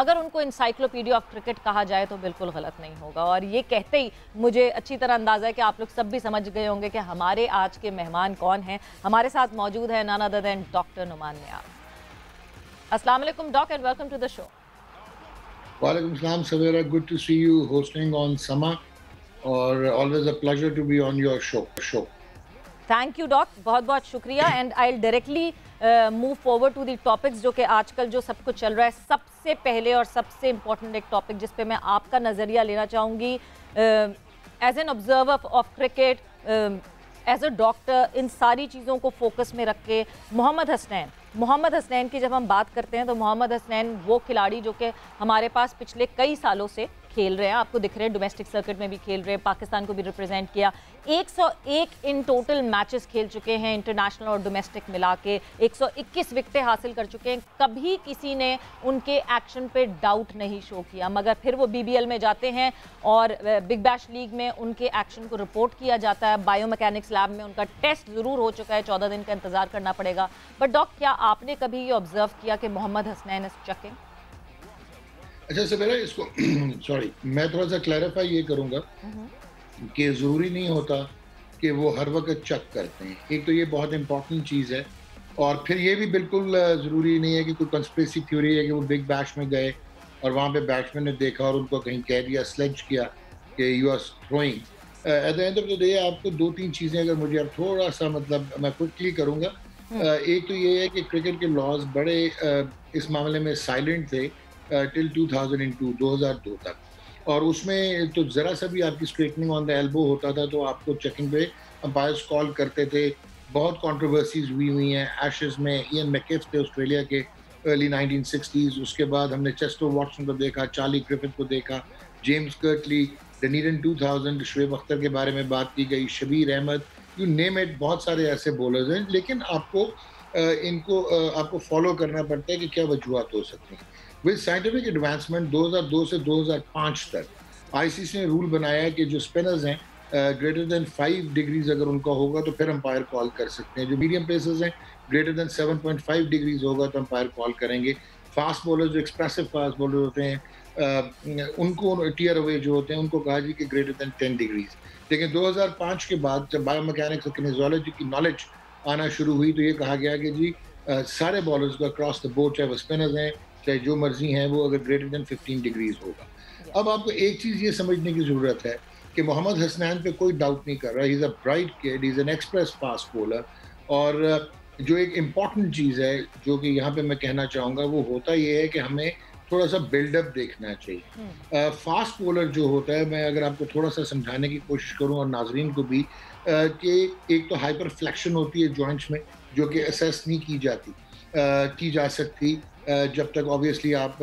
अगर उनको encyclopedia of cricket कहा जाए तो बिल्कुल गलत नहीं होगा। और ये कहते ही मुझे अच्छी तरह अंदाज़ा है कि आप लोग सब भी समझ गए होंगे कि हमारे आज के मेहमान कौन हैं। हमारे साथ मौजूद है none other than doctor Numan Niaz. अस्सलाम वालेकुम doc and welcome to the show. वालेकुम सलाम Savera, good to see you hosting on Samaa और always a pleasure to be on your show. Thank you doc, बहुत बहुत शुक्रिया। And I directly move forward to the topics जो कि आजकल जो सब कुछ चल रहा है। सबसे पहले और सबसे इम्पोर्टेंट एक टॉपिक जिस पे मैं आपका नज़रिया लेना चाहूँगी as an observer of cricket, as a doctor, इन सारी चीज़ों को फोकस में रख के मोहम्मद हसनैन की जब हम बात करते हैं तो मोहम्मद हसनैन वो खिलाड़ी जो कि हमारे पास पिछले कई सालों से खेल रहे हैं, आपको दिख रहे हैं डोमेस्टिक सर्किट में भी खेल रहे हैं, पाकिस्तान को भी रिप्रेजेंट किया। 101 इन टोटल मैचेस खेल चुके हैं, इंटरनेशनल और डोमेस्टिक मिला के 121 विकेटें हासिल कर चुके हैं। कभी किसी ने उनके एक्शन पे डाउट नहीं शो किया, मगर फिर वो BBL में जाते हैं और बिग बैश लीग में उनके एक्शन को रिपोर्ट किया जाता है। बायोमैकेनिक्स लैब में उनका टेस्ट ज़रूर हो चुका है, 14 दिन का इंतजार करना पड़ेगा। बट डॉक, क्या आपने कभी ये ऑब्जर्व किया कि मोहम्मद हसनैन इज चेकिंग? अच्छा सवेरा, इसको सॉरी, मैं थोड़ा सा क्लैरिफाई ये करूंगा कि ज़रूरी नहीं होता कि वो हर वक्त चेक करते हैं। एक तो ये बहुत इंपॉर्टेंट चीज़ है, और फिर ये भी बिल्कुल ज़रूरी नहीं है कि कोई कंस्पिरेसी थ्योरी है कि वो बिग बैश में गए और वहाँ पे बैट्समैन ने देखा और उनको कहीं कह दिया, स्लेज किया कि you are throwing. At the end of the day आपको दो तीन चीज़ें, अगर मुझे अब थोड़ा सा मतलब मैं क्विकली करूँगा। एक तो ये है कि क्रिकेट के लॉज बड़े इस मामले में साइलेंट थे टिल 2002 तक, और उसमें तो ज़रा सा भी आपकी स्ट्रेटनिंग ऑन द एल्बो होता था तो आपको चेकिंग पे अंपायर्स कॉल करते थे। बहुत कंट्रोवर्सीज हुई हैं। एशेज में इयन मैकिफ थे ऑस्ट्रेलिया के अर्ली 1960s। उसके बाद हमने चेस्टर वॉटसन को देखा, चार्ली ग्रिफिथ को देखा, James Kirtley, Dunedin 2000, Shoaib Akhtar के बारे में बात की गई, Shabbir Ahmed, you name it. बहुत सारे ऐसे बॉलर्स हैं, लेकिन आपको आपको फॉलो करना पड़ता है कि क्या वजूहत हो सकती हैं। विद साइंटिफिक एडवांसमेंट 2002 से 2005 तक ICC ने रूल बनाया है कि जो स्पिनर्स हैं ग्रेटर देन 5 डिग्रीज अगर उनका होगा तो फिर अंपायर कॉल कर सकते हैं। जो मीडियम पेसर्स हैं ग्रेटर देन 7.5 डिग्रीज होगा तो अंपायर कॉल करेंगे। फास्ट बॉलर जो एक्सप्रेसिव फास्ट बॉलर होते हैं उनको टीयर अवे जो होते हैं उनको कहा जी कि ग्रेटर देन 10 डिग्रीज। लेकिन 2005 के बाद जब बायोमैकेनिक्स और किनेजोलॉजी की नॉलेज आना शुरू हुई तो ये कहा गया कि जी सारे बॉलर्स को अक्रॉस द बोर्ड, चाहे वो स्पिनर्स हैं चाहे जो मर्जी हैं, वो अगर ग्रेटर देन 15 डिग्रीज होगा। अब आपको एक चीज़ ये समझने की ज़रूरत है कि मोहम्मद हसनैन पे कोई डाउट नहीं कर रहा। He is a bright kid, he is an express fast bowler. और जो एक इम्पॉर्टेंट चीज़ है जो कि यहाँ पे मैं कहना चाहूँगा वो होता ये है कि हमें थोड़ा सा बिल्डअप देखना चाहिए। फास्ट बॉलर जो होता है, मैं अगर आपको थोड़ा सा समझाने की कोशिश करूँ और नाजरीन को भी, कि एक तो हाइपर फ्लेक्शन होती है जॉइंट्स में जो कि असेस नहीं की जा सकती जब तक ऑब्वियसली आप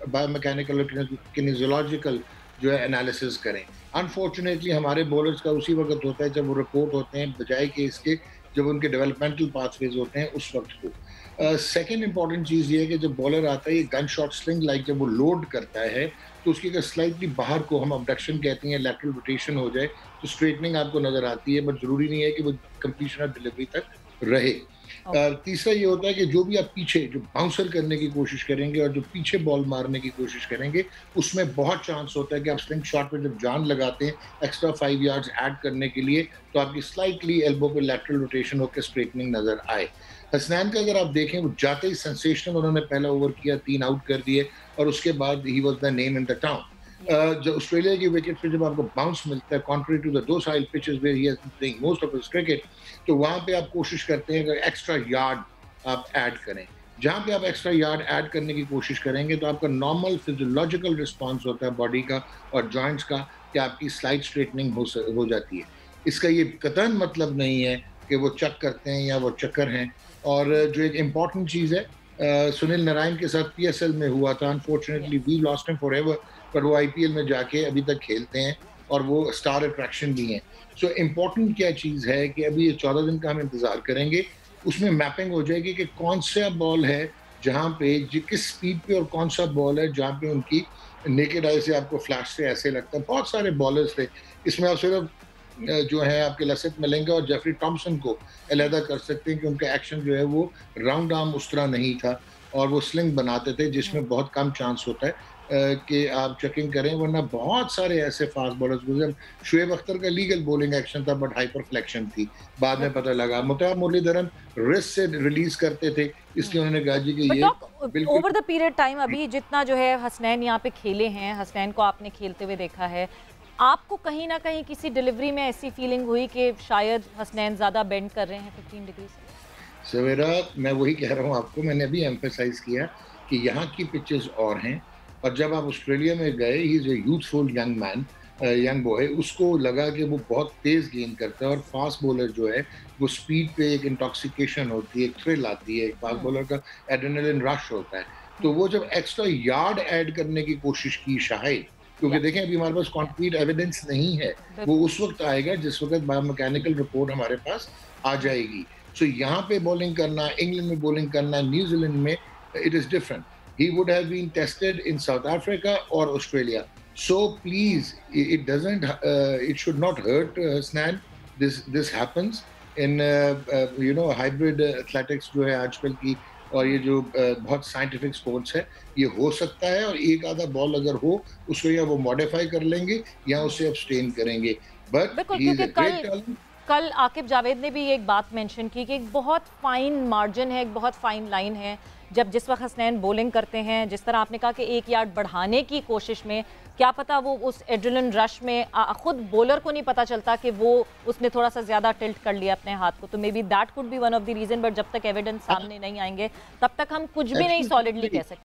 बायोमैकेनिकल और किनेजोलॉजिकल जो है एनालिसिस करें। अनफॉर्चुनेटली हमारे बॉलर्स का उसी वक्त होता है जब वो रिपोर्ट होते हैं, बजाय कि इसके जब उनके डेवलपमेंटल पाथवेज होते हैं उस वक्त को। सेकेंड इंपॉर्टेंट चीज़ ये है कि जब बॉलर आता है, ये गन शॉट स्लिंग लाइक जब वो लोड करता है तो उसकी अगर स्लाइटली बाहर को हम अबडक्शन कहते हैं, लैटरल रोटेशन हो जाए तो स्ट्रेटनिंग आपको नजर आती है, बट जरूरी नहीं है कि वो कंप्लीशन ऑफ डिलीवरी तक रहे। तीसरा ये होता है कि जो भी आप पीछे जो बाउंसर करने की कोशिश करेंगे और जो पीछे बॉल मारने की कोशिश करेंगे उसमें बहुत चांस होता है कि आप स्लिंग शॉट पे जब जान लगाते हैं एक्स्ट्रा 5 यार्ड्स ऐड करने के लिए तो आपकी स्लाइटली एल्बो पे लैटरल रोटेशन होकर स्ट्रेटनिंग नजर आए। हसनैन का अगर आप देखें, वो जाते ही सेंसेशनल, उन्होंने पहला ओवर किया, 3 आउट कर दिए और उसके बाद ही was the name in the town. जो ऑस्ट्रेलिया की विकेट पे जब आपको बाउंस मिलता है contrary to the docile pitches where he has been playing most of his cricket, तो वहां पे आप कोशिश करते हैं कि एक्स्ट्रा यार्ड आप ऐड करें। जहां पे आप एक्स्ट्रा यार्ड ऐड करने की कोशिश करेंगे तो आपका नॉर्मल फिजियोलॉजिकल रिस्पॉन्स होता है बॉडी का और जॉइंट्स का कि आपकी स्लाइड स्ट्रेटनिंग हो जाती है। इसका ये कतई मतलब नहीं है कि वो चक करते हैं या वो चक्कर हैं। और जो एक इम्पॉर्टेंट चीज़ है, सुनील नारायण के साथ PSL में हुआ था, unfortunately we lost him forever, पर वो IPL में जाके अभी तक खेलते हैं और वो स्टार अट्रैक्शन भी हैं। सो इम्पॉर्टेंट क्या चीज़ है कि अभी ये 14 दिन का हम इंतज़ार करेंगे, उसमें मैपिंग हो जाएगी कि कौन सा बॉल है जहाँ पे किस स्पीड पे और कौन सा बॉल है जहाँ पे उनकी नेकेड आई से आपको फ्लैश से ऐसे लगता है। बहुत सारे बॉलर्स थे, इसमें आप सिर्फ जो है आपके लसित मलिंगा और जेफरी टॉम्सन को अलहदा कर सकते हैं कि उनका एक्शन जो है वो राउंड आर्म उस तरह नहीं था। और वो स्लिंग बनाते थे जिसमें बहुत कम चांस होता है कि आप चेकिंग करें, वरना बहुत सारे ऐसे फास्ट बॉलर्स गुजरे। शुएब अख्तर का लीगल बॉलिंग एक्शन था बट हाइपर फ्लेक्शन थी, बाद में पता लगा। मुताब मुरलीधरन रिस्ट से रिलीज करते थे, इसलिए उन्होंने कहा जी कि ये बिल्कुल ओवर द पीरियड टाइम अभी जितना जो है हसनैन यहाँ पे खेले हैं, हसनैन को आपने खेलते हुए देखा है, आपको कहीं ना कहीं किसी डिलीवरी में ऐसी फीलिंग हुई कि शायद हसनैन ज़्यादा बेंड कर रहे हैं 15 डिग्री से? सवेरा, मैं वही कह रहा हूँ आपको, मैंने अभी एम्फेसाइज किया कि यहाँ की पिचेस और हैं, और जब आप ऑस्ट्रेलिया में गए, he is a youthful young man, young boy, उसको लगा कि वो बहुत तेज़ गेंद करता है, और फास्ट बॉलर जो है वो स्पीड पे एक इंटॉक्सिकेशन होती है, एक थ्रिल आती है, एक फास्ट बॉलर का एड्रेनलिन रश होता है। तो वो जब एक्स्ट्रा यार्ड ऐड करने की कोशिश की शायद, क्योंकि देखें अभी हमारे पास कॉन्क्रीट एविडेंस नहीं है, वो उस वक्त आएगा जिस वक्त बायोमैकेनिकल रिपोर्ट हमारे पास आ जाएगी। सो यहाँ पे बॉलिंग करना, इंग्लैंड में बॉलिंग करना, न्यूजीलैंड में, it is different. He would have been tested in South Africa or Australia. So please, it doesn't, it should not hurt Hasnan. This happens in hybrid athletics जो है आजकल की, और ये जो बहुत साइंटिफिक स्पोर्ट्स है, ये हो सकता है। और एक आधा बॉल अगर हो, उसको या वो मॉडिफाई कर लेंगे या उससे अब्सटेन करेंगे, but he is a great talent. कल आकिब जावेद ने भी एक बात मेंशन की कि एक बहुत फाइन मार्जिन है, एक बहुत फाइन लाइन है, जब जिस वक्त हसनैन बॉलिंग करते हैं, जिस तरह आपने कहा कि 1 यार्ड बढ़ाने की कोशिश में, क्या पता वो उस एड्रेनलिन रश में खुद बॉलर को नहीं पता चलता कि वो उसने थोड़ा सा ज़्यादा टिल्ट कर लिया अपने हाथ को। तो may be that could be one of the reason, but जब तक एविडेंस सामने नहीं आएंगे तब तक हम कुछ भी नहीं सॉलिडली कह सकते।